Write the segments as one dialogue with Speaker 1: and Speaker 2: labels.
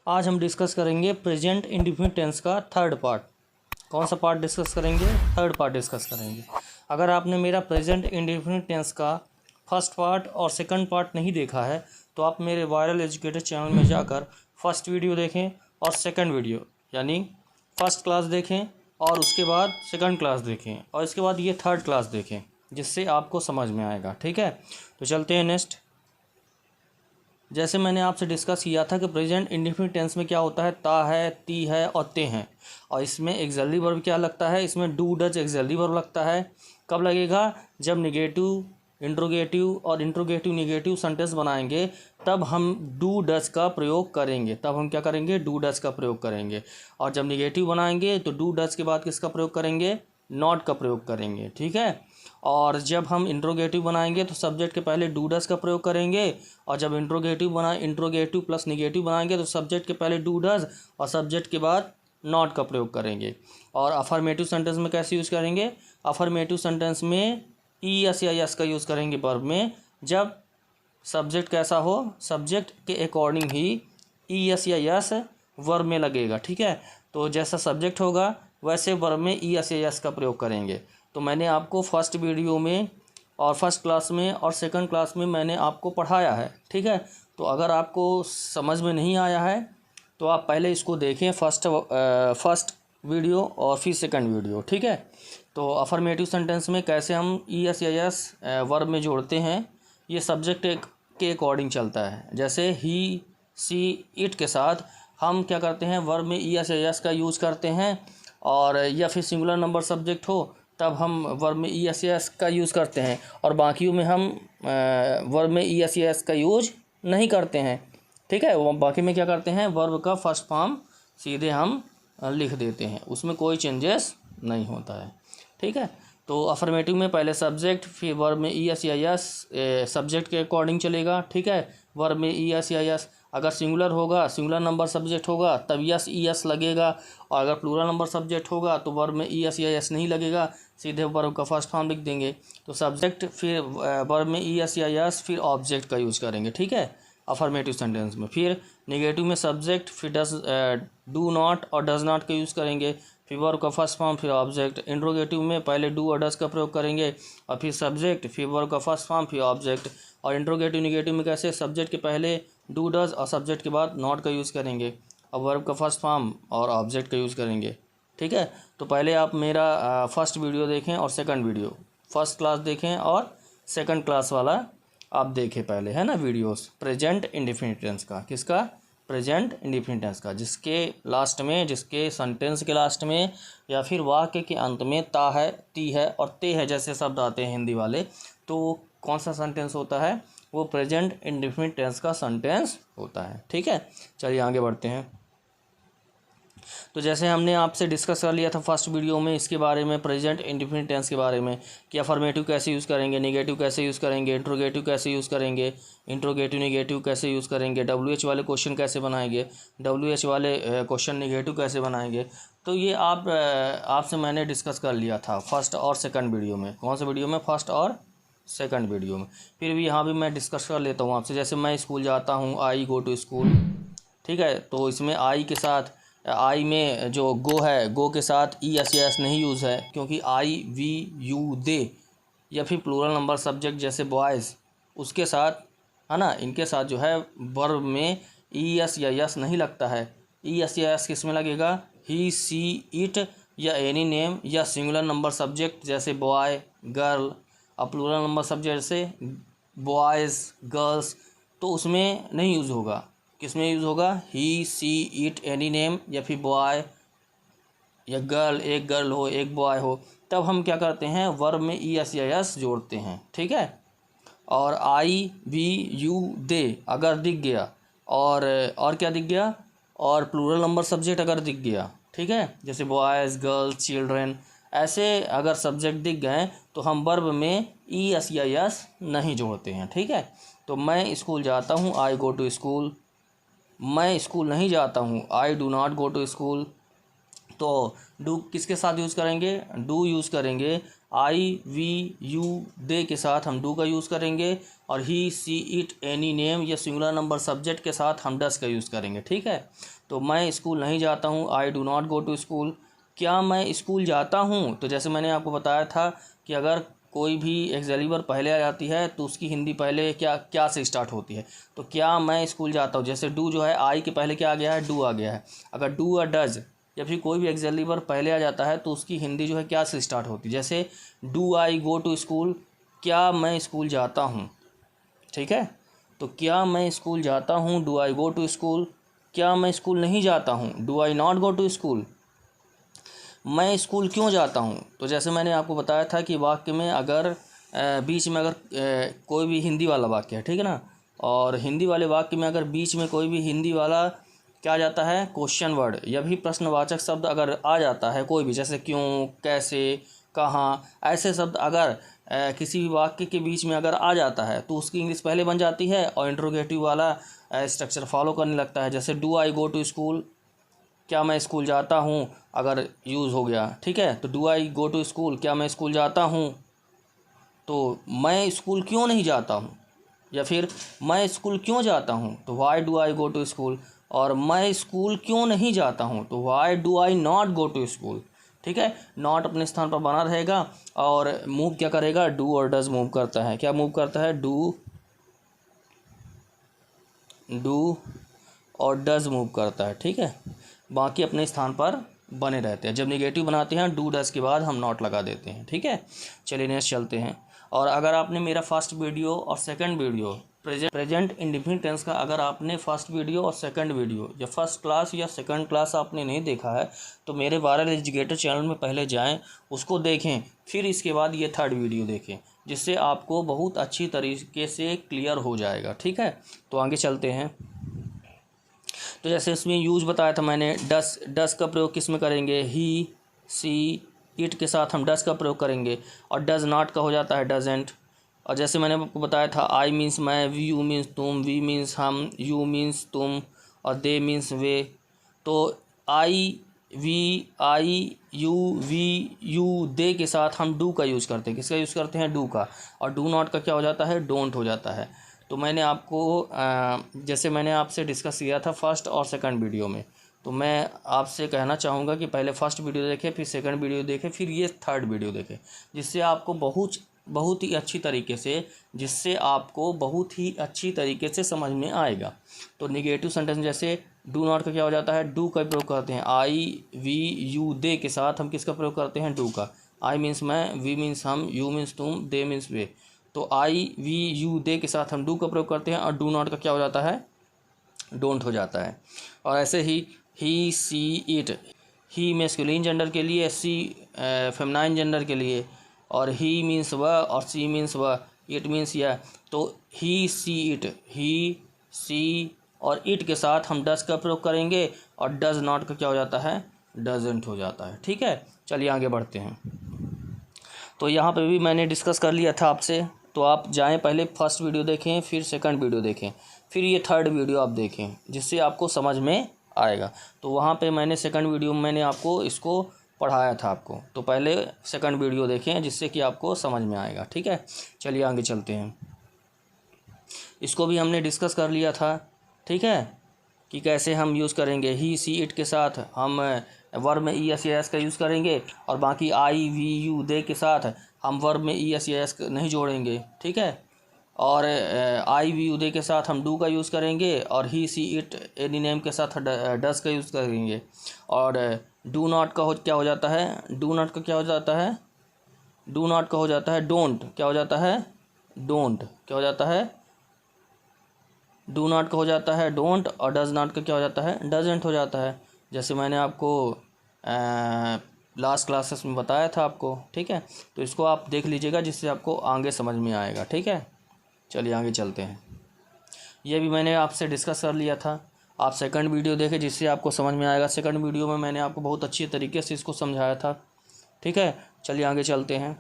Speaker 1: आज हम डिस्कस करेंगे प्रेजेंट इंडेफिनिट टेंस का थर्ड पार्ट। कौन सा पार्ट डिस्कस करेंगे? थर्ड पार्ट डिस्कस करेंगे। अगर आपने मेरा प्रेजेंट इंडेफिनिट टेंस का फर्स्ट पार्ट और सेकंड पार्ट नहीं देखा है तो आप मेरे वायरल एजुकेटर चैनल में जाकर फर्स्ट वीडियो देखें और सेकंड वीडियो यानी फर्स्ट क्लास देखें और उसके बाद सेकंड क्लास देखें और इसके बाद ये थर्ड क्लास देखें, जिससे आपको समझ में आएगा। ठीक है, तो चलते हैं नेक्स्ट। जैसे मैंने आपसे डिस्कस किया था कि प्रेजेंट इंडेफिनिट टेंस में क्या होता है, ता है, ती है और ते हैं। और इसमें एक्सिलरी वर्ब क्या लगता है, इसमें डू डज एक्सिलरी वर्ब लगता है। कब लगेगा? जब निगेटिव, इंट्रोगेटिव और इंट्रोगेटिव निगेटिव सेंटेंस बनाएंगे तब हम डू डज का प्रयोग करेंगे। तब हम क्या करेंगे? डू डज का प्रयोग करेंगे। और जब निगेटिव बनाएंगे तो डू डज के बाद किसका प्रयोग करेंगे? नॉट का प्रयोग करेंगे। ठीक है। और जब हम इंट्रोगेटिव बनाएंगे तो सब्जेक्ट के पहले डू डज का प्रयोग करेंगे। और जब इंट्रोगेटिव प्लस निगेटिव बनाएंगे तो सब्जेक्ट के पहले डू डज और सब्जेक्ट के बाद नॉट का प्रयोग करेंगे। और अफर्मेटिव सेंटेंस में कैसे यूज़ करेंगे? अफर्मेटिव सेंटेंस में ई एस या यस का यूज़ करेंगे वर्ब में। जब सब्जेक्ट कैसा हो, सब्जेक्ट के अकॉर्डिंग ही ई एस या यस वर्ब में लगेगा। ठीक है, तो जैसा सब्जेक्ट होगा वैसे वर्ब में ई एस या यस का प्रयोग करेंगे। तो मैंने आपको फर्स्ट वीडियो में और फर्स्ट क्लास में और सेकंड क्लास में मैंने आपको पढ़ाया है। ठीक है, तो अगर आपको समझ में नहीं आया है तो आप पहले इसको देखें, फर्स्ट वीडियो और फिर सेकंड वीडियो। ठीक है, तो अफर्मेटिव सेंटेंस में कैसे हम ई एस या यस वर्ब में जोड़ते हैं, ये सब्जेक्ट के अकॉर्डिंग चलता है। जैसे ही, सी, इट के साथ हम क्या करते हैं, वर्ब में ई एस या यस का यूज़ करते हैं। और या फिर सिंगुलर नंबर सब्जेक्ट हो तब हम वर्ब में ई एस एस का यूज़ करते हैं और बाकियों में हम वर्ब में ई एस एस का यूज नहीं करते हैं। ठीक है, वो बाकी में क्या करते हैं, वर्ब का फर्स्ट फॉर्म सीधे हम लिख देते हैं, उसमें कोई चेंजेस नहीं होता है। ठीक है, तो अफर्मेटिव में पहले सब्जेक्ट फिर वर्ब में ई एस या यस सब्जेक्ट के अकॉर्डिंग चलेगा। ठीक है, वर्ब में ई एस या यस। अगर सिंगुलर होगा, सिंगुलर नंबर सब्जेक्ट होगा तब यस ई एस लगेगा। और अगर प्लूरल नंबर सब्जेक्ट होगा तो वर्ब में ई एस या यस नहीं लगेगा, सीधे वर्ब का फर्स्ट फॉर्म लिख देंगे। तो सब्जेक्ट फिर वर्ब में ई एस या यस फिर ऑब्जेक्ट का यूज़ करेंगे। ठीक है, अफर्मेटिव सेंटेंस में। फिर नेगेटिव में सब्जेक्ट फिर डू नॉट और डज नॉट का यूज़ करेंगे, फिर वर्ब का फर्स्ट फॉर्म फिर ऑब्जेक्ट। इंट्रोगेटिव में पहले डू और डज का प्रयोग करेंगे और फिर सब्जेक्ट फिर वर्ब का फर्स्ट फॉर्म फिर ऑब्जेक्ट। और इंट्रोगेटिव निगेटिव में कैसे, सब्जेक्ट के पहले डू डज और सब्जेक्ट के बाद नॉट का यूज़ करेंगे और वर्ब का फर्स्ट फॉर्म और ऑब्जेक्ट का यूज़ करेंगे। ठीक है, तो पहले आप मेरा फर्स्ट वीडियो देखें और सेकंड वीडियो, फर्स्ट क्लास देखें और सेकंड क्लास वाला आप देखें पहले, है ना, वीडियोस प्रेजेंट इंडेफिनिट टेंस का। किसका? प्रेजेंट इंडेफिनिट टेंस का, जिसके लास्ट में, जिसके सेंटेंस के लास्ट में या फिर वाक्य के अंत में ता है, ती है और ते है जैसे शब्द आते हैं हिंदी वाले, तो कौन सा सेंटेंस होता है? वो प्रेजेंट इंडेफिनिट टेंस का सेंटेंस होता है। ठीक है, चलिए आगे बढ़ते हैं। तो जैसे हमने आपसे डिस्कस कर लिया था फर्स्ट वीडियो में इसके बारे में, प्रेजेंट इंडेफिनिट टेंस के बारे में, कि अफर्मेटिव कैसे यूज़ करेंगे, नेगेटिव कैसे यूज़ करेंगे, इंट्रोगेटिव कैसे यूज़ करेंगे, इंट्रोगेटिव निगेटिव कैसे यूज़ करेंगे, डब्ल्यू एच वाले क्वेश्चन कैसे बनाएंगे, डब्ल्यू एच वाले क्वेश्चन निगेटिव कैसे बनाएंगे। तो ये आपसे मैंने डिस्कस कर लिया था फर्स्ट और सेकंड वीडियो में। कौन से वीडियो में? फर्स्ट और सेकंड वीडियो में। फिर भी यहाँ भी मैं डिस्कस कर लेता हूँ आपसे। जैसे मैं स्कूल जाता हूँ, आई गो टू स्कूल। ठीक है, तो इसमें आई के साथ, आई में जो गो है, गो के साथ ई एस एस नहीं यूज़ है, क्योंकि आई, वी, यू, दे या फिर प्लूरल नंबर सब्जेक्ट जैसे बॉयज़, उसके साथ, है ना, इनके साथ जो है वर्ब में ई एस या यस नहीं लगता है। ई एस या यस किस में लगेगा? ही, सी, इट या एनी नेम या सिंगुलर नंबर सब्जेक्ट जैसे बॉय, गर्ल और प्लूरल नंबर सब्जेक्ट जैसे बॉयज़, गर्ल्स, तो उसमें नहीं यूज़ होगा। किस में यूज़ होगा? ही, सी, इट, एनी नेम या फिर बॉय या गर्ल, एक गर्ल हो एक बॉय हो, तब हम क्या करते हैं, वर्ब में ई एस या यस जोड़ते हैं। ठीक है, और आई, वी, यू, दे अगर दिख गया और क्या दिख गया, और प्लूरल नंबर सब्जेक्ट अगर दिख गया, ठीक है, जैसे बॉयज़, गर्ल्स, चिल्ड्रेन, ऐसे अगर सब्जेक्ट दिख गए तो हम वर्ब में ई एस या यस नहीं जोड़ते हैं। ठीक है, तो मैं स्कूल जाता हूँ, आई गो टू स्कूल। मैं स्कूल नहीं जाता हूँ, I do not go to school. तो डू किसके साथ यूज़ करेंगे? डू यूज़ करेंगे आई वी यू दे के साथ हम डू का यूज़ करेंगे, और ही सी इट एनी नेम या सिंगुलर नंबर सब्जेक्ट के साथ हम डस का यूज़ करेंगे। ठीक है, तो मैं स्कूल नहीं जाता हूँ, I do not go to school. क्या मैं स्कूल जाता हूँ, तो जैसे मैंने आपको बताया था कि अगर कोई भी एक्सक्लेमेटिव वर्ब पहले आ जाती है तो उसकी हिंदी पहले क्या से स्टार्ट होती है। तो क्या मैं स्कूल जाता हूँ, जैसे डू जो है आई के पहले क्या आ गया है, डू आ गया है। अगर डू और डज या फिर कोई भी एक्सक्लेमेटिव वर्ब पहले आ जाता है तो उसकी हिंदी जो है क्या से स्टार्ट होती है। जैसे do I go to school, क्या मैं स्कूल जाता हूँ। ठीक है, तो क्या मैं स्कूल जाता हूँ, do I go to school. क्या मैं स्कूल नहीं जाता हूँ, do I not go to school. मैं स्कूल क्यों जाता हूँ, तो जैसे मैंने आपको बताया था कि वाक्य में अगर बीच में अगर कोई भी हिंदी वाला वाक्य है, ठीक है ना, और हिंदी वाले वाक्य में अगर बीच में कोई भी हिंदी वाला क्या जाता है, क्वेश्चन वर्ड या भी प्रश्नवाचक शब्द अगर आ जाता है कोई भी, जैसे क्यों, कैसे, कहाँ, ऐसे शब्द अगर किसी भी वाक्य के बीच में अगर आ जाता है तो उसकी इंग्लिश पहले बन जाती है और इंट्रोगेटिव वाला स्ट्रक्चर फॉलो करने लगता है। जैसे do I go to school, क्या मैं स्कूल जाता हूँ, अगर यूज़ हो गया। ठीक है, तो do I go to school, क्या मैं स्कूल जाता हूँ। तो मैं स्कूल क्यों नहीं जाता हूँ, या फिर मैं स्कूल क्यों जाता हूँ, तो why do I go to school. और मैं स्कूल क्यों नहीं जाता हूँ, तो why do I not go to school. ठीक है, नॉट अपने स्थान पर बना रहेगा और मूव क्या करेगा, डू और डज मूव करता है। क्या मूव करता है, डू और डज मूव करता है। ठीक है, बाकी अपने स्थान पर बने रहते हैं। जब निगेटिव बनाते हैं डू डज के बाद हम नॉट लगा देते हैं। ठीक है, चलिए नेक्स्ट चलते हैं। और अगर आपने मेरा फर्स्ट वीडियो और second video present indefinite tense का अगर आपने फर्स्ट वीडियो और सेकंड वीडियो या फर्स्ट क्लास या सेकंड क्लास आपने नहीं देखा है तो मेरे वायरल एजुकेटर चैनल में पहले जाएं, उसको देखें, फिर इसके बाद ये थर्ड वीडियो देखें, जिससे आपको बहुत अच्छी तरीके से क्लियर हो जाएगा। ठीक है, तो आगे चलते हैं। तो जैसे इसमें यूज बताया था मैंने, डस का प्रयोग किस में करेंगे, ही सी इट के साथ हम डस का प्रयोग करेंगे, और डज नॉट का हो जाता है डजेंट। और जैसे मैंने आपको बताया था, आई मीन्स मैं, वी यू मीन्स तुम, वी मीन्स हम, यू मीन्स तुम, और दे मीन्स वे। तो आई वी यू दे के साथ हम डू का यूज़ करते हैं। किसका यूज़ करते हैं, डू का। और डू नॉट का क्या हो जाता है, डोंट हो जाता है। तो मैंने आपको जैसे मैंने आपसे डिस्कस किया था फर्स्ट और सेकंड वीडियो में, तो मैं आपसे कहना चाहूँगा कि पहले फर्स्ट वीडियो देखें, फिर सेकंड वीडियो देखें, फिर ये थर्ड वीडियो देखें, जिससे आपको बहुत ही अच्छी तरीके से समझ में आएगा। तो निगेटिव सेंटेंस जैसे डू नॉट का क्या हो जाता है, डू का प्रयोग करते हैं। आई वी यू दे के साथ हम किसका प्रयोग करते हैं, डू का। आई मीन्स मैं, वी मीन्स हम, यू मीन्स तुम, दे मीन्स वे। तो आई वी यू दे के साथ हम डू का प्रयोग करते हैं, और डू नॉट का क्या हो जाता है, डोंट हो जाता है। और ऐसे ही she it, he masculine gender के लिए, सी फेमिनाइन जेंडर के लिए, और ही मीन्स वह और सी मीन्स वह, इट मीन्स यह। तो ही सी इट, ही सी और इट के साथ हम डज का प्रयोग करेंगे, और डज नॉट का क्या हो जाता है, डजेंट हो जाता है। ठीक है, चलिए आगे बढ़ते हैं। तो यहाँ पे भी मैंने डिस्कस कर लिया था आपसे, तो आप जाएं, पहले फर्स्ट वीडियो देखें, फिर सेकंड वीडियो देखें, फिर ये थर्ड वीडियो आप देखें, जिससे आपको समझ में आएगा। तो वहाँ पे मैंने सेकंड वीडियो में मैंने आपको इसको पढ़ाया था आपको, तो पहले सेकंड वीडियो देखें जिससे कि आपको समझ में आएगा। ठीक है, चलिए आगे चलते हैं। इसको भी हमने डिस्कस कर लिया था। ठीक है, कि कैसे हम यूज़ करेंगे, ही सी इट के साथ हम वर्ब में ई एस या एस का यूज़ करेंगे, और बाकी आई वी यू दे के साथ हम वर्ब में ई एस या एस नहीं जोड़ेंगे। ठीक है, और आई वी यू दे के साथ हम डू का यूज़ करेंगे, और ही सी इट एनी नेम के साथ डस का यूज़ करेंगे। और डू नॉट का क्या हो जाता है, डू नॉट का क्या हो जाता है, डू नॉट का हो जाता है डोंट। क्या हो जाता है, डोंट। क्या हो जाता है, डू नॉट का हो जाता है डोंट, और डज नॉट का क्या हो जाता है, डजेंट हो जाता है। जैसे मैंने आपको लास्ट क्लासेस में बताया था आपको। ठीक है, तो इसको आप देख लीजिएगा, जिससे आपको आगे समझ में आएगा। ठीक है, चलिए आगे चलते हैं। ये भी मैंने आपसे डिस्कस कर लिया था, आप सेकंड वीडियो देखें, जिससे आपको समझ में आएगा। सेकंड वीडियो में मैंने आपको बहुत अच्छी तरीके से इसको समझाया था। ठीक है, चलिए आगे चलते हैं।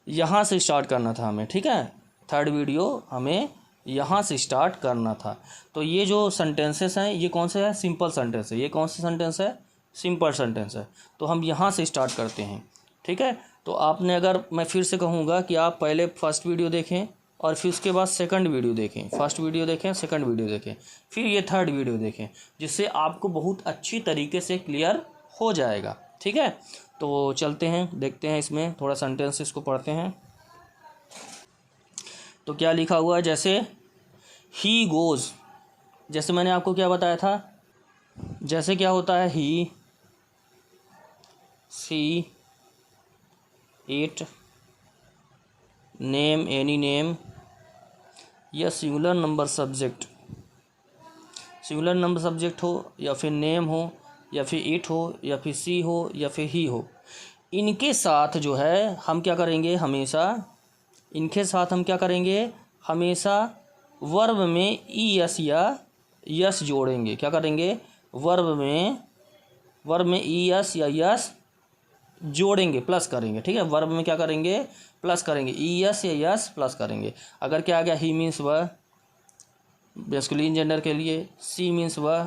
Speaker 1: यहाँ से स्टार्ट करना था हमें। ठीक है, थर्ड वीडियो हमें यहाँ से स्टार्ट करना था। तो ये जो सेंटेंसेस हैं, ये कौन से हैं, सिंपल सेंटेंस है। ये कौन सा सेंटेंस है, सिंपल सेंटेंस है। तो हम यहाँ से स्टार्ट करते हैं। ठीक है, तो आपने, अगर मैं फिर से कहूँगा कि आप पहले फर्स्ट वीडियो देखें और फिर उसके बाद सेकंड वीडियो देखें, फर्स्ट वीडियो देखें, सेकंड वीडियो देखें, फिर ये थर्ड वीडियो देखें, जिससे आपको बहुत अच्छी तरीके से क्लियर हो जाएगा। ठीक है, तो चलते हैं, देखते हैं इसमें थोड़ा सेंटेंस इसको पढ़ते हैं। तो क्या लिखा हुआ है, जैसे ही गोज़, जैसे मैंने आपको क्या बताया था, जैसे क्या होता है, ही, she, it, name, any name, या singular number subject, singular number subject हो या फिर नेम हो या फिर इट हो या फिर सी हो या फिर ही हो, इनके साथ जो है हम क्या करेंगे, हमेशा इनके साथ हम क्या करेंगे, हमेशा वर्ब में ई एस या यस जोड़ेंगे। क्या करेंगे, वर्ब में ई एस या यस जोड़ेंगे, प्लस करेंगे। ठीक है, वर्ब में क्या करेंगे, प्लस करेंगे, ई एस या यस प्लस करेंगे। अगर क्या आ गया, ही मीन्स वह मैस्कुलिन जेंडर के लिए, सी मीन्स वह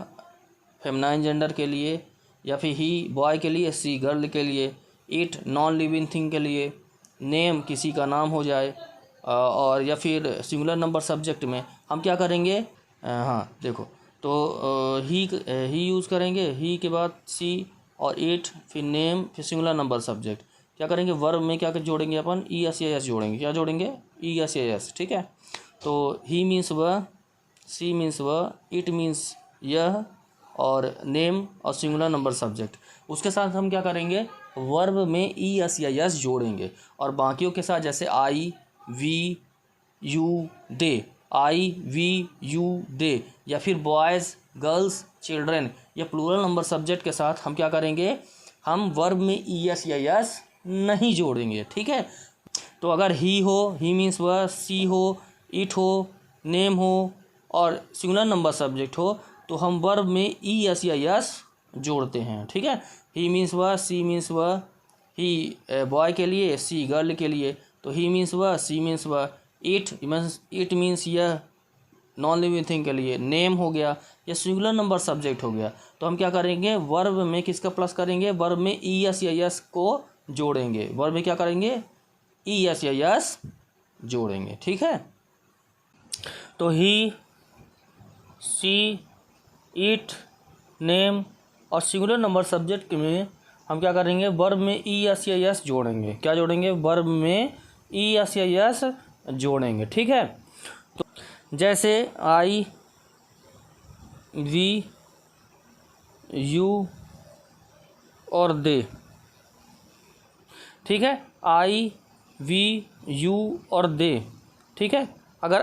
Speaker 1: फेमिनाइन जेंडर के लिए, या फिर ही बॉय के लिए, सी गर्ल के लिए, इट नॉन लिविंग थिंग के लिए, नेम किसी का नाम हो जाए, और या फिर सिंगुलर नंबर सब्जेक्ट में हम क्या करेंगे, हाँ देखो, तो ही यूज़ करेंगे, ही के बाद सी और इट, फिर नेम, फिर सिंगुलर नंबर सब्जेक्ट। क्या करेंगे, वर्ब में क्या जोड़ेंगे अपन, ई एस या एस जोड़ेंगे। क्या जोड़ेंगे, ई एस या एस। ठीक है, तो ही मीन्स वह, सी मीन्स वह, इट मीन्स यह, और नेम और सिंगुलर नंबर सब्जेक्ट। उसके साथ हम क्या करेंगे, वर्ब में ई एस या यस जोड़ेंगे, और बाकियों के साथ जैसे I, we, you, they, I, we, you, they, या फिर बॉयज़, गर्ल्स, चिल्ड्रेन, या प्लूरल नंबर सब्जेक्ट के साथ हम क्या करेंगे, हम वर्ब में ई एस या यस नहीं जोड़ेंगे। ठीक है, तो अगर ही हो, ही मीन्स वह, सी हो, इट हो, नेम हो, और सिंगुलर नंबर सब्जेक्ट हो, तो हम वर्ब में ई एस या यस जोड़ते हैं। ठीक है, ही मीन्स वह, सी मीन्स वह, ही बॉय के लिए, सी गर्ल के लिए, तो ही मीन्स वह, सी मीन्स वह, इट मीन्स यह नॉन लिविंग थिंग के लिए, नेम हो गया, या सिंगुलर नंबर सब्जेक्ट हो गया, तो हम क्या करेंगे, वर्ब में किसका प्लस करेंगे, वर्ब में ई एस या यस को जोड़ेंगे। वर्ब में क्या करेंगे, ई एस या यस जोड़ेंगे। ठीक है, तो ही, सी, इट, नेम और सिंगुलर नंबर सब्जेक्ट में हम क्या करेंगे, वर्ब में ई एस या यस जोड़ेंगे। क्या जोड़ेंगे, वर्ब में ई एस या यस जोड़ेंगे। ठीक है, तो जैसे आई, वी, यू और दे। ठीक है, आई, वी, यू और दे। ठीक है, अगर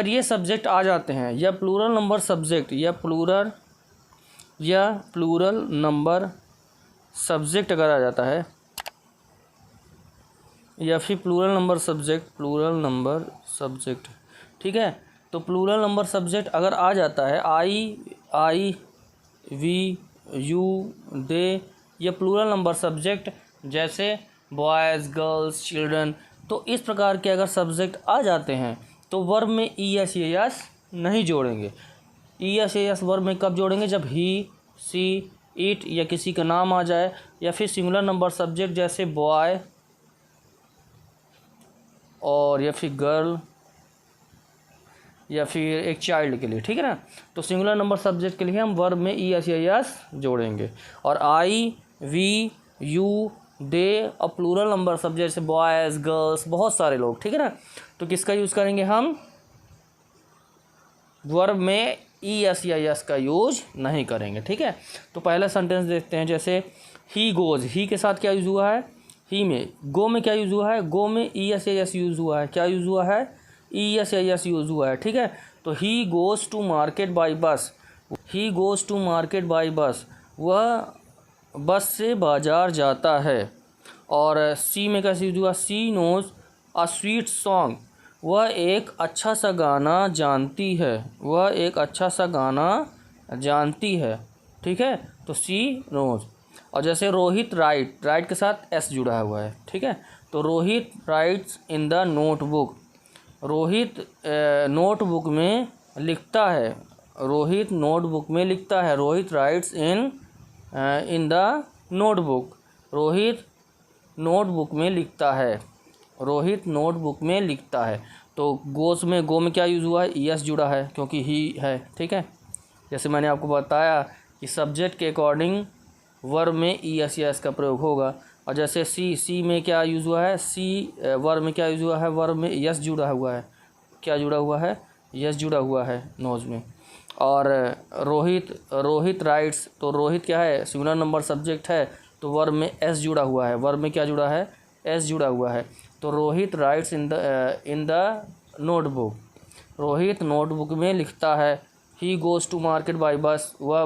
Speaker 1: ये सब्जेक्ट आ जाते हैं, या प्लूरल नंबर सब्जेक्ट, या प्लूरल नंबर सब्जेक्ट अगर आ जाता है, या फिर प्लूरल नंबर सब्जेक्ट, ठीक है, तो प्लूरल नंबर सब्जेक्ट अगर आ जाता है, आई, वी, यू, दे, या प्लूरल नंबर सब्जेक्ट जैसे बॉयज़, गर्ल्स, चिल्ड्रन, तो इस प्रकार के अगर सब्जेक्ट आ जाते हैं, तो वर्ब में ई एस या यस नहीं जोड़ेंगे। ई एस या यस वर्ब में कब जोड़ेंगे, जब ही, सी, इट या किसी का नाम आ जाए, या फिर सिंगुलर नंबर सब्जेक्ट जैसे बॉय और या फिर गर्ल, या फिर एक चाइल्ड के लिए। ठीक है ना, तो सिंगुलर नंबर सब्जेक्ट के लिए हम वर्ब में ई एस या यस जोड़ेंगे। और आई, वी, यू, दे और प्लूरल नंबर सब्जेक्ट जैसे बॉयज़, गर्ल्स, बहुत सारे लोग। ठीक है ना, तो किसका यूज़ करेंगे हम, वर्ब में ई एस या यस का यूज नहीं करेंगे। ठीक है, तो पहला सेंटेंस देखते हैं, जैसे ही गोज़, ही के साथ क्या यूज़ हुआ है, ही में, गो में क्या यूज़ हुआ है, गो में ई एस या यस यूज़ हुआ है। क्या यूज़ हुआ है, ई एस या यस यूज़ हुआ है। ठीक है, तो he goes to market by bus, he goes to market by bus, वह बस से बाज़ार जाता है। और सी में कैसे यूज़ हुआ, सी नोज़ अ स्वीट सॉन्ग, वह एक अच्छा सा गाना जानती है, वह एक अच्छा सा गाना जानती है। ठीक है, तो सी नोज़। और जैसे रोहित राइट के साथ एस जुड़ा हुआ है। ठीक है, तो Rohit writes in the notebook, Rohit notebook में लिखता है, रोहित नोटबुक में लिखता है, Rohit writes in the notebook, Rohit notebook में लिखता है। रोहित नोटबुक में लिखता है। तो गोस में गो में क्या यूज़ हुआ है, ईएस जुड़ा है क्योंकि ही है। ठीक है, जैसे मैंने आपको बताया कि सब्जेक्ट के अकॉर्डिंग वर्ब में ईएस या एस का प्रयोग होगा। और जैसे सी में क्या यूज़ हुआ है, सी वर्ब में क्या यूज़ हुआ है, वर्ब में यस जुड़ा हुआ है। क्या जुड़ा हुआ है, यस जुड़ा हुआ है नोज में। और रोहित राइट्स, तो रोहित क्या है, सिंगुलर नंबर सब्जेक्ट है, तो वर्ब में एस जुड़ा हुआ है। वर्ब में क्या जुड़ा है, एस जुड़ा हुआ है। तो Rohit writes in the notebook. Rohit notebook में लिखता है। He goes to market by bus, वह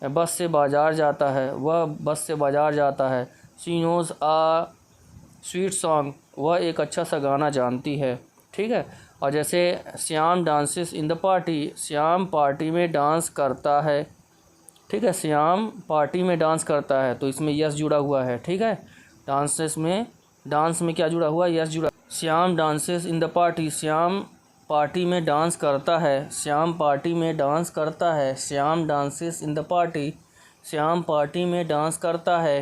Speaker 1: बस से बाज़ार जाता है। वह बस से बाज़ार जाता है। She knows a sweet song, वह एक अच्छा सा गाना जानती है। ठीक है, और जैसे Shyam dances in the party, Shyam party में डांस करता है। ठीक है, श्याम पार्टी में डांस करता है, तो इसमें यस जुड़ा हुआ है। ठीक है, डांस में क्या जुड़ा हुआ है, यस जुड़ा। Shyam dances in the party, Shyam party में डांस करता है। श्याम पार्टी में डांस करता है। Shyam dances in the party, Shyam party में डांस करता है।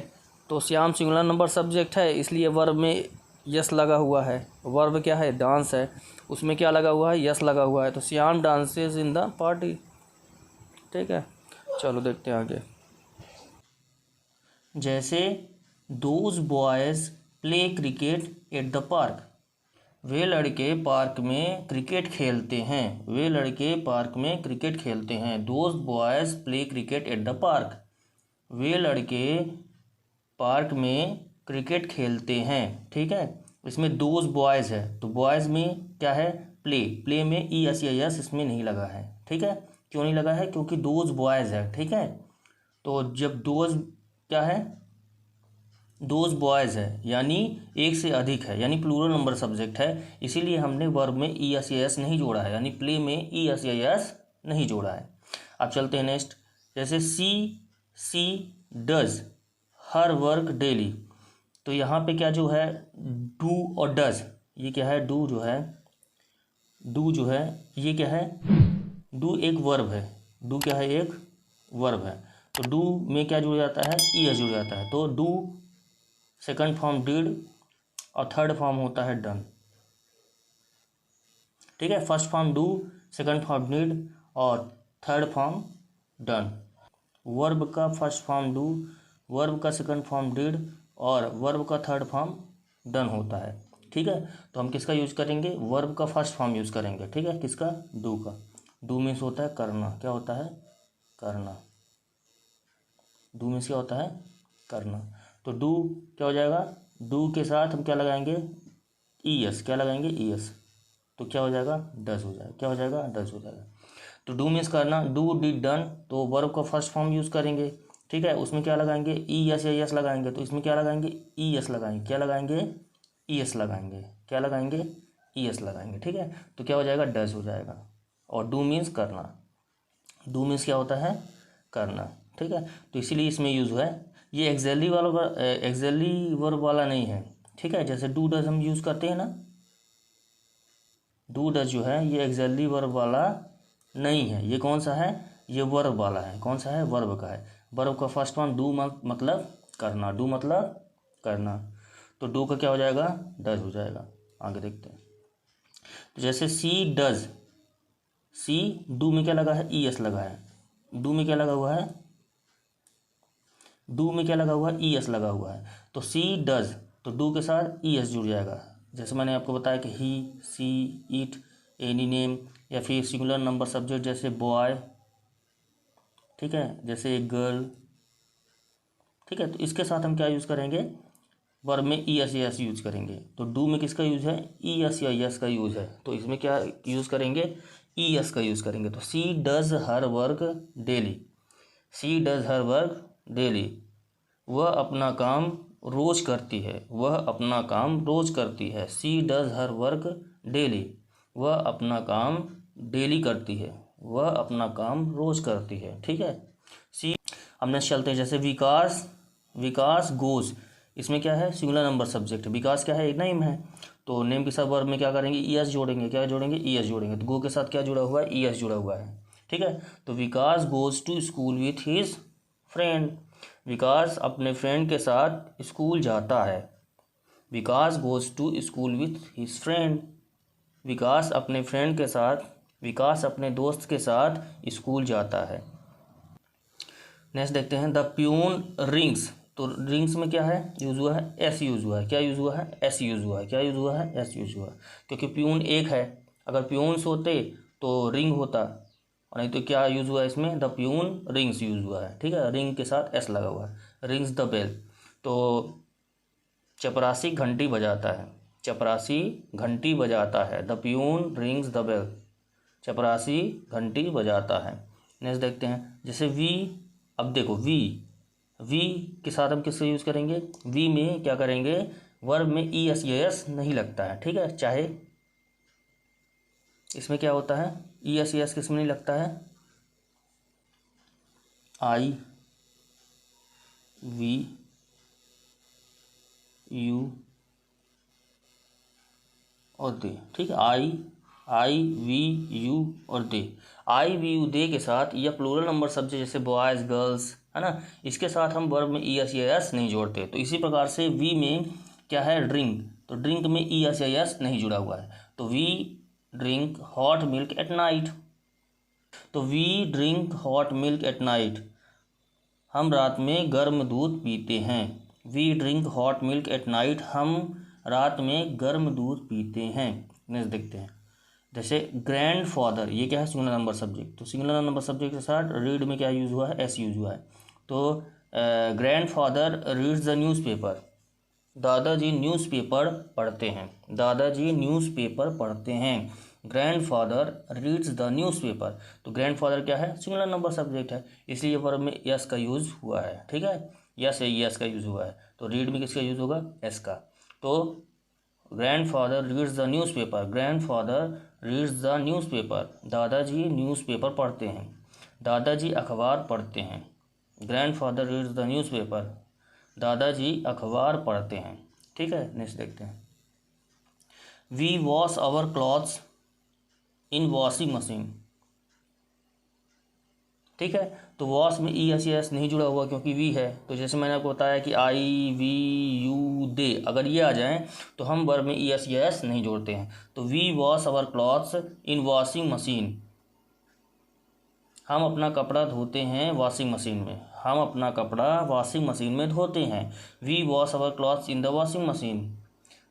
Speaker 1: तो श्याम सिंगुलर नंबर सब्जेक्ट है, इसलिए वर्ब में यस लगा हुआ है। वर्ब क्या है, डांस है, उसमें क्या लगा हुआ है, यस लगा हुआ है। तो Shyam dances in the party. ठीक है, चलो देखते हैं आगे। जैसे those boys play cricket at the park, वे लड़के पार्क में क्रिकेट खेलते हैं। वे लड़के पार्क में क्रिकेट खेलते हैं। Those boys play cricket at the park, वे लड़के पार्क में क्रिकेट खेलते हैं। ठीक है, इसमें दोज बॉयज़ है, तो बॉयज़ में क्या है, प्ले में ई एस या यस इसमें नहीं लगा है। ठीक है, क्यों नहीं लगा है, क्योंकि दोज बॉयज़ है। ठीक है, तो जब दोज क्या है, दोज बॉयज़ है यानी एक से अधिक है, यानी प्लूरल नंबर सब्जेक्ट है, इसीलिए हमने वर्ब में ई एस या एस नहीं जोड़ा है, यानी प्ले में ई एस या एस नहीं जोड़ा है। अब चलते हैं नेक्स्ट। जैसे सी डज हर वर्क डेली, तो यहाँ पे क्या जो है, डू और डज, ये क्या है, डू जो है ये क्या है, डू एक वर्ब है। डू क्या है, एक वर्ब है। तो डू में क्या जुड़ जाता है, ई एस जुड़ जाता है। तो डू सेकंड फॉर्म डिड और थर्ड फॉर्म होता है डन। ठीक है, first form do, second form did और थर्ड फॉर्म डन। वर्ब का फर्स्ट फॉर्म डू, वर्ब का सेकंड फॉर्म डिड और वर्ब का थर्ड फॉर्म डन होता है। ठीक है, तो हम किसका यूज़ करेंगे, वर्ब का फर्स्ट फॉर्म यूज़ करेंगे। ठीक है, किसका, डू का। डू मीन्स होता है करना, क्या होता है, करना। डू मीन्स क्या होता है, करना। तो डू क्या हो जाएगा, डू के साथ हम क्या लगाएंगे, ई एस, क्या लगाएंगे, ई एस, तो क्या हो जाएगा, डज हो जाएगा। क्या हो जाएगा, डज हो जाएगा। तो डू मीन्स करना, डू डिड डन, तो वर्ब का फर्स्ट फॉर्म यूज़ करेंगे। ठीक है, उसमें क्या लगाएंगे, ई एस या एस लगाएंगे, तो इसमें क्या लगाएंगे, ई एस लगाएंगे। क्या लगाएंगे, ई एस लगाएंगे। क्या लगाएंगे, ई एस लगाएंगे। ठीक है, तो क्या हो जाएगा, डज हो जाएगा। और डू मीन्स करना, डू मीन्स क्या होता है, करना। ठीक है, तो इसीलिए इसमें यूज़ हुआ है। ये एक्जेली वर्ब वाला नहीं है। ठीक है, जैसे डू डज हम यूज़ करते हैं ना, डू डज जो है ये एक्जेली वर्ब वाला नहीं है। ये कौन सा है, ये वर्ब वाला है। कौन सा है, वर्ब का है। वर्ब का फर्स्ट फॉर्म डू मतलब करना, डू मतलब करना। तो डू का क्या हो जाएगा, डज हो जाएगा। आगे देखते हैं। तो जैसे सी डज, सी डू में क्या लगा है, ई एस लगा है। डू में क्या लगा हुआ है, डू में क्या लगा हुआ है, ई एस लगा हुआ है। तो सी डज, तो डू के साथ ई एस जुड़ जाएगा। जैसे मैंने आपको बताया कि ही, सी, इट, एनी नेम, या फिर सिंगुलर नंबर सब्जेक्ट जैसे बॉय। ठीक है, जैसे एक गर्ल। ठीक है, तो इसके साथ हम क्या यूज़ करेंगे, वर्ब में ई एस या एस यूज़ करेंगे। तो डू में किसका यूज़ है, ई एस या एस का यूज़ है, तो इसमें क्या यूज़ करेंगे, ई एस का यूज़ करेंगे। तो she does her work daily, she does her work daily, वह अपना काम रोज करती है। वह अपना काम रोज करती है। सी डज हर वर्क डेली, वह अपना काम डेली करती है। वह अपना काम रोज करती है। ठीक है, सी। अब नेक्स्ट चलते हैं। जैसे विकास गोज, इसमें क्या है, सिंगुलर नंबर सब्जेक्ट। विकास क्या है, एक नेम है, तो नेम के साथ वर्ब में क्या करेंगे, ई एस जोड़ेंगे। क्या जोड़ेंगे, ई एस जोड़ेंगे। तो गो के साथ क्या जुड़ा हुआ है, ई एस जुड़ा हुआ है। ठीक है, तो Vikas goes to school with his friend, Vikas अपने फ्रेंड के साथ स्कूल जाता है। Vikas goes to school with his friend. Vikas अपने फ्रेंड के साथ, विकास अपने दोस्त के साथ स्कूल जाता है। नेक्स्ट देखते हैं, द प्यून रिंग्स। तो रिंग्स में क्या है यूज़ हुआ है, एस यूज़ हुआ है। क्या यूज़ हुआ है, एस यूज़ हुआ है। क्या यूज़ हुआ है, एस यूज़ हुआ है, क्योंकि प्यून एक है। अगर प्यून्स होते तो रिंग होता, और नहीं तो क्या यूज़ हुआ है इसमें, द प्यून रिंग्स यूज़ हुआ है। ठीक है, रिंग के साथ एस लगा हुआ है, रिंग्स द बेल। तो चपरासी घंटी बजाता है। चपरासी घंटी बजाता है, the peon rings the bell. चपरासी घंटी बजाता है। नेक्स्ट देखते हैं, जैसे वी। अब देखो वी के साथ हम किससे यूज़ करेंगे, वी में क्या करेंगे, वर्ब में ई एस एस नहीं लगता है। ठीक है, चाहे इसमें क्या होता है, ई एस एस किस में नहीं लगता है, आई वी यू और दे। ठीक है, आई वी यू और दे। आई वी यू दे के साथ या प्लूरल नंबर सब्जेक्ट जैसे बॉयज़ गर्ल्स है ना, इसके साथ हम वर्ब में ई एस एस नहीं जोड़ते। तो इसी प्रकार से वी में क्या है, ड्रिंक। तो ड्रिंक में ई एस एस नहीं जुड़ा हुआ है, तो we drink hot milk at night. तो we drink hot milk at night, हम रात में गर्म दूध पीते हैं। We drink hot milk at night, हम रात में गर्म दूध पीते हैं। नेक्स्ट देखते हैं, जैसे ग्रैंड फादर, ये क्या है, सिंगुलर नंबर सब्जेक्ट। तो सिंगुलर नंबर सब्जेक्ट के साथ रीड में क्या यूज़ हुआ है, एस यूज़ हुआ है। तो grand father reads the newspaper. दादाजी न्यूज़पेपर पढ़ते हैं। दादाजी न्यूज़पेपर पढ़ते हैं। Grandfather reads the newspaper. तो ग्रैंडफादर क्या है, सिंगुलर नंबर सब्जेक्ट है, इसलिए वर्ब में यस का यूज़ हुआ है। ठीक है, यस है, यस का यूज़ हुआ है। तो रीड में किसका यूज़ होगा, एस का। तो grandfather reads the newspaper, grandfather reads the newspaper. दादाजी न्यूज़पेपर पढ़ते हैं। दादाजी अखबार पढ़ते हैं। ग्रैंडफादर रीड्स द न्यूज़पेपर, दादाजी अखबार पढ़ते हैं। ठीक है, नेक्स्ट देखते हैं, we wash our clothes in washing machine. ठीक है, तो वॉश में ई एस एस नहीं जुड़ा हुआ क्योंकि वी है। तो जैसे मैंने आपको बताया कि आई वी यू दे, अगर ये आ जाए तो हम वर्ब में ई एस एस नहीं जोड़ते हैं। तो we wash our clothes in washing machine, हम अपना कपड़ा धोते हैं वॉशिंग मशीन में। हम अपना कपड़ा वॉशिंग मशीन में धोते हैं। We wash our clothes in the washing machine,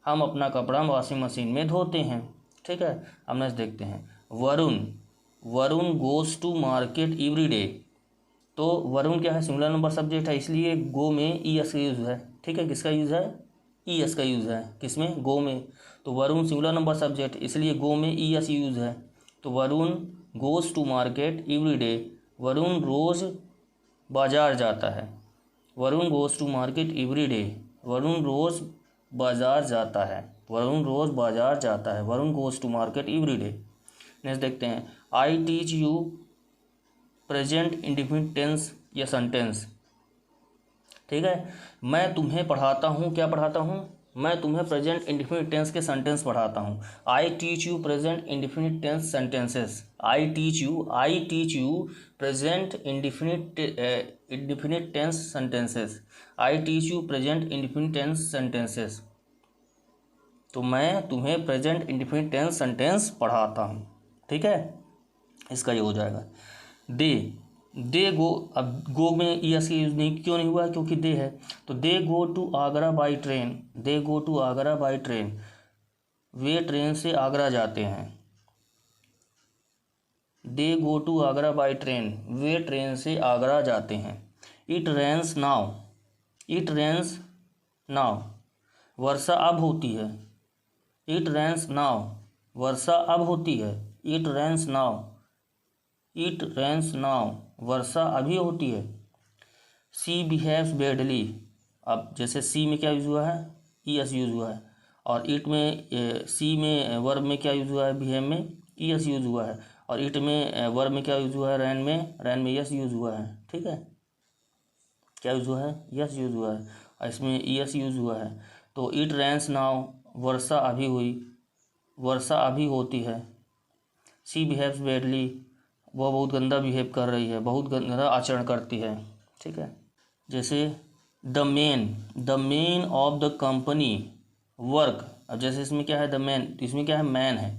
Speaker 1: हम अपना कपड़ा वॉशिंग मशीन में धोते हैं। ठीक है, अब नेक्स्ट देखते हैं, Varun. Varun goes to market every day. तो वरुण क्या है, सिंगुलर नंबर सब्जेक्ट है, इसलिए गो में ई एस का यूज़ है। ठीक है, किसका यूज़ है, ई एस का यूज़ है, किसमें, गो में। तो वरुण सिंगुलर नंबर सब्जेक्ट, इसलिए गो में ई एस यूज़ है। तो Varun goes to market every day, Varun रोज़ बाजार जाता है। Varun goes to market every day, Varun रोज़ बाजार जाता है। वरुण रोज़ बाजार जाता है, Varun goes to market every day. Next देखते हैं, I teach you present indefinite tense या सेंटेंस। ठीक है, मैं तुम्हें पढ़ाता हूँ, क्या पढ़ाता हूँ, मैं तुम्हें प्रेजेंट इंडिफिनिट टेंस के सेंटेंस पढ़ाता हूँ। I teach you present indefinite tense sentences. I teach you present indefinite tense sentences. I teach you present indefinite tense sentences. तो मैं तुम्हें प्रेजेंट इंडिफिनिट टेंस सेंटेंस पढ़ाता हूँ। ठीक है, इसका ये हो जाएगा। दे गो, अब गो में ई एस का यूज़ नहीं, क्यों नहीं हुआ, क्योंकि दे है। तो they go to Agra by train. They go to Agra by train, वे ट्रेन से आगरा जाते हैं। They go to Agra by train, वे ट्रेन से आगरा जाते हैं। It rains now. It rains now, वर्षा अब होती है। इट रेन्स नाउ, वर्षा अब होती है। It rains now, it rains now, वर्षा अभी होती है। सी बिहेव्स बैडली, अब जैसे सी में क्या यूज़ हुआ है, ई एस यूज़ हुआ है, और इट में सी में वर्ब में क्या यूज़ हुआ है, बिहेव में ई एस यूज़ हुआ है, और इट में वर्ब में क्या यूज़ हुआ है, रैन में यस यूज़ हुआ है। ठीक है, क्या यूज़ हुआ है, यस यूज़ हुआ है, और इसमें ई एस यूज़ हुआ है। तो इट रेन्स नाउ, वर्षा अभी हुई, वर्षा अभी होती है। सी बिहेव्स बैडली, वह बहुत गंदा बिहेव कर रही है, बहुत गंदा आचरण करती है। ठीक है, जैसे the main of the company work. अब जैसे इसमें क्या है, द मैन, तो इसमें क्या है, मैन है,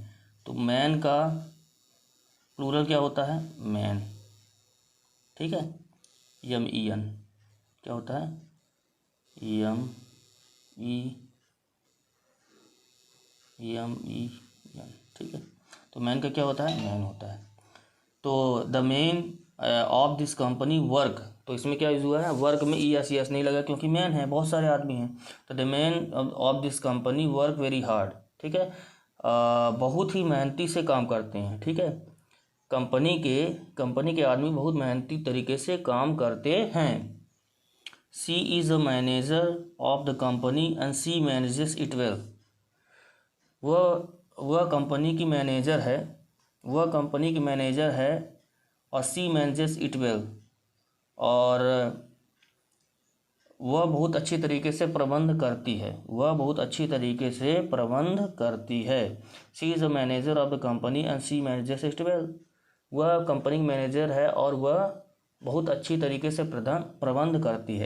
Speaker 1: तो मैन का प्लूरल क्या होता है, मैन। ठीक है, MEN क्या होता है, MEN। ठीक है, तो मैन का क्या होता है, मैन होता है। तो the main of this company work, तो इसमें क्या यूज हुआ है, वर्क में ES नहीं लगा क्योंकि मैन है, बहुत सारे आदमी हैं। तो the main of this company work very hard. ठीक है, बहुत ही मेहनती से काम करते हैं। ठीक है, कंपनी के आदमी बहुत मेहनती तरीके से काम करते हैं। She is a manager of the company and she manages it well. वह कंपनी की मैनेजर है, और सी मैनेजेस इट वेल, और वह बहुत अच्छी तरीके से प्रबंध करती है। She is a manager of the company and she manages it well. वह कंपनी की मैनेजर है और वह बहुत अच्छी तरीके से प्रबंध करती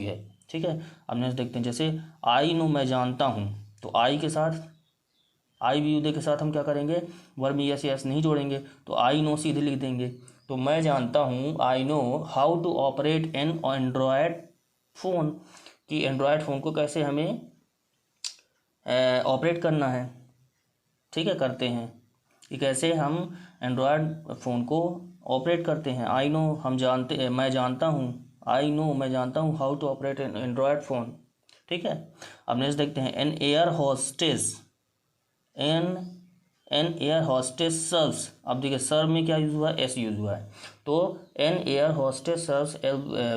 Speaker 1: है। ठीक है, अब नेक्स्ट देखते हैं, जैसे आई नो, मैं जानता हूँ, तो आई के साथ, आई भी युदे के साथ हम क्या करेंगे, वर्ब ES नहीं जोड़ेंगे, तो आई नो सीधे लिख देंगे। तो मैं जानता हूँ, I know how to operate an Android phone, कि एंड्रॉयड फ़ोन को कैसे हमें ऑपरेट करना है। ठीक है, करते हैं कि कैसे हम एंड्रॉयड फ़ोन को ऑपरेट करते हैं। आई नो, मैं जानता हूँ, आई नो मैं जानता हूँ how to operate an Android phone. ठीक है, अब नेक्स्ट देखते हैं, एन एयर होस्टेस सर्व्स। अब देखिए सर्व में क्या यूज़ हुआ है, S यूज़ हुआ है, तो an air hostess serves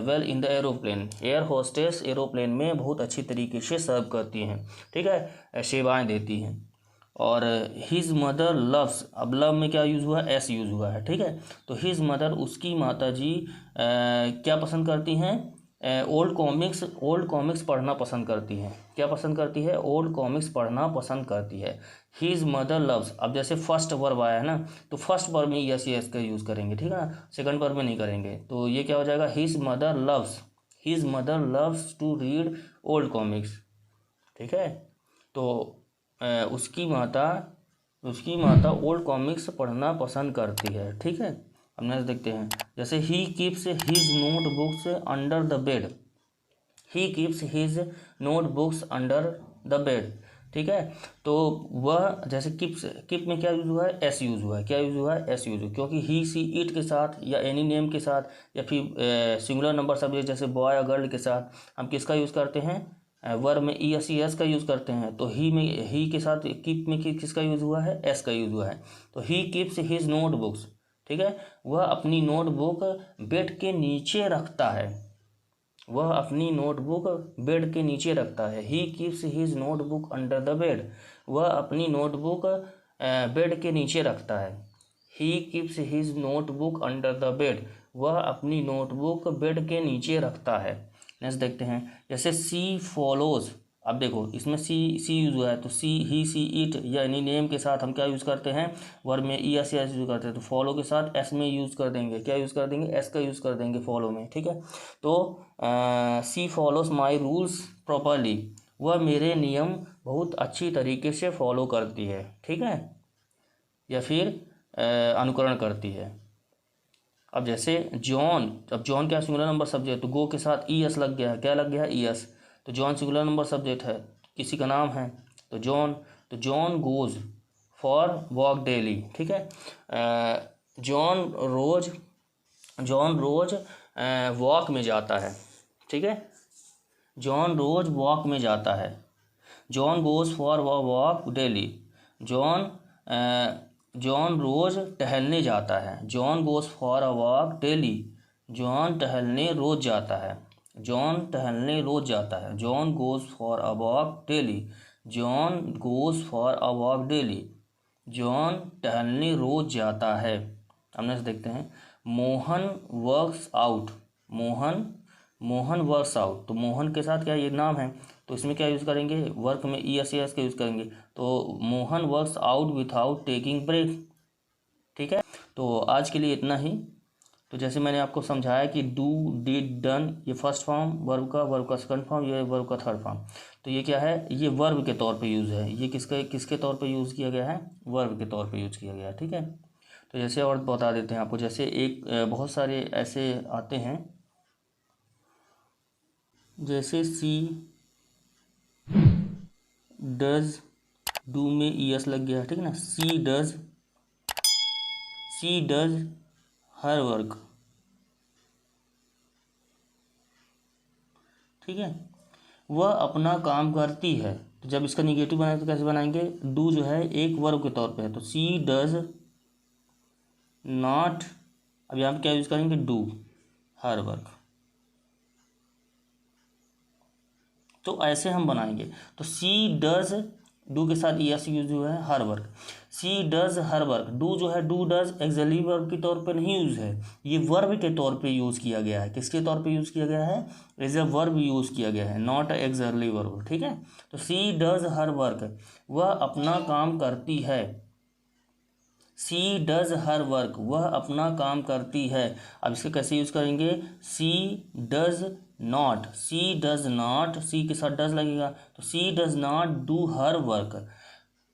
Speaker 1: well in the aeroplane. Air hostess aeroplane में बहुत अच्छी तरीके से सर्व करती हैं। ठीक है, सेवाएं देती हैं। और हिज मदर लव्स, अब लव में क्या यूज़ हुआ है, S यूज़ हुआ है। ठीक है, तो हिज मदर, उसकी माता जी क्या पसंद करती हैं, ओल्ड कॉमिक्स पढ़ना पसंद करती हैं। क्या पसंद करती है, ओल्ड कॉमिक्स पढ़ना पसंद करती है। हिज मदर लव्स, अब जैसे फर्स्ट वर्ब आया है ना, तो फर्स्ट वर्ब में ES का यूज़ करेंगे। ठीक है ना, सेकंड वर्ब में नहीं करेंगे, तो ये क्या हो जाएगा, his mother loves to read old comics. ठीक है, तो उसकी माता ओल्ड कॉमिक्स पढ़ना पसंद करती है। ठीक है, अब नेक्स्ट देखते हैं, जैसे he keeps his notebooks under the bed. ठीक है, तो वह, जैसे कीप में क्या यूज़ हुआ है, S यूज़ हुआ है। क्या यूज़ हुआ है, S यूज़ हुआ, क्योंकि ही सी इट के साथ या एनी नेम के साथ या फिर सिंगुलर नंबर सब्जेक्ट जैसे बॉय या गर्ल के साथ हम किसका यूज़ करते हैं, वर्ब में ES का यूज़ करते हैं। तो ही के साथ कीप में किसका यूज़ हुआ है, S का यूज़ हुआ है। तो ही कीप्स हिज नोटबुक्स। ठीक है, वह अपनी नोटबुक बेड के नीचे रखता है। He keeps his notebook under the bed. वह अपनी नोटबुक बेड के नीचे रखता है। He keeps his notebook under the bed. वह अपनी नोटबुक बेड के नीचे रखता है। नेक्स्ट देखते हैं, जैसे सी फॉलोज। अब देखो इसमें सी यूज़ हुआ है, तो ही सी इट या एनी नेम के साथ हम क्या यूज़ करते हैं, वर्ब में ES यूज़ करते हैं। तो फॉलो के साथ S में यूज़ कर देंगे, क्या यूज़ कर देंगे, S का यूज़ कर देंगे फॉलो में। ठीक है, तो सी फॉलोज माई रूल्स प्रॉपरली। वह मेरे नियम बहुत अच्छी तरीके से फॉलो करती है। ठीक है, या फिर अनुकरण करती है। अब जैसे जॉन, अब जॉन क्या सिंगुलर नंबर सब्जेक्ट, तो गो के साथ ES लग गया है। क्या लग गया है, ES। तो जॉन सिंगुलर नंबर सब्जेक्ट है, किसी का नाम है, तो John goes for walk daily. ठीक है, जॉन रोज वॉक में जाता है। ठीक है, जॉन रोज वॉक में जाता है। John goes for walk daily. John रोज टहलने जाता है। John goes for a walk daily. John टहलने रोज जाता है। John goes for a walk daily. John टहलने रोज जाता है। अब नेक्स्ट देखते हैं, मोहन वर्क्स आउट। तो मोहन के साथ क्या ये नाम है, तो इसमें क्या यूज़ करेंगे, वर्क में ES का यूज़ करेंगे। तो Mohan works out without taking break. ठीक है, तो आज के लिए इतना ही। तो जैसे मैंने आपको समझाया कि डू, डिड, डन, ये फर्स्ट फॉर्म वर्ब का सेकंड फॉर्म, ये वर्ब का थर्ड फॉर्म। तो ये क्या है, ये वर्ब के तौर पे यूज़ है। ये किसके तौर पे यूज़ किया गया है, वर्ब के तौर पे यूज़ किया गया है। ठीक है, तो जैसे और बता देते हैं आपको, जैसे एक बहुत सारे ऐसे आते हैं, जैसे सी डज, डू में ईएस लग गया, ठीक है ना। सी डज हर वर्क, ठीक है, वह अपना काम करती है। तो जब इसका निगेटिव बनाए तो कैसे बनाएंगे, डू जो है एक वर्ब के तौर पे है, तो सी डज नॉट, अब यहाँ पे क्या यूज़ करेंगे, डू हर वर्क। तो ऐसे हम बनाएंगे। तो सी डज, डू के साथ एस यूज हुआ है, her work. She does her work, do जो है, डू डज एक्सिलरी वर्ब के तौर पे नहीं यूज है, ये वर्ब के तौर पे यूज़ किया गया है। किसके तौर पे यूज़ किया गया है, एज ए वर्ब यूज़ किया गया है, नॉट एक्सिलरी वर्ब। ठीक है, तो सी डज हर वर्क, वह अपना काम करती है। सी डज हर वर्क, वह अपना काम करती है। अब इसके कैसे यूज़ करेंगे, she does not, she does not, she के साथ डज लगेगा, तो she does not do her work,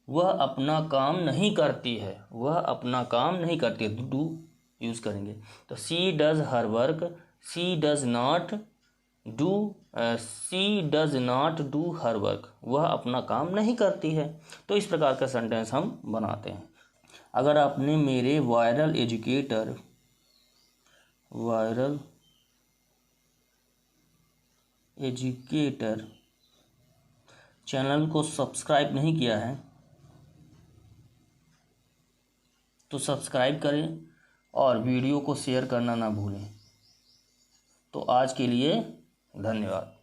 Speaker 1: वह अपना काम नहीं करती है, वह अपना काम नहीं करती है, डू यूज़ करेंगे। तो she does her work, she does not do, she does not do her work, वह अपना काम नहीं करती है। तो इस प्रकार का सेंटेंस हम बनाते हैं। अगर आपने मेरे वायरल एजुकेटर चैनल को सब्सक्राइब नहीं किया है तो सब्सक्राइब करें और वीडियो को शेयर करना ना भूलें। तो आज के लिए धन्यवाद।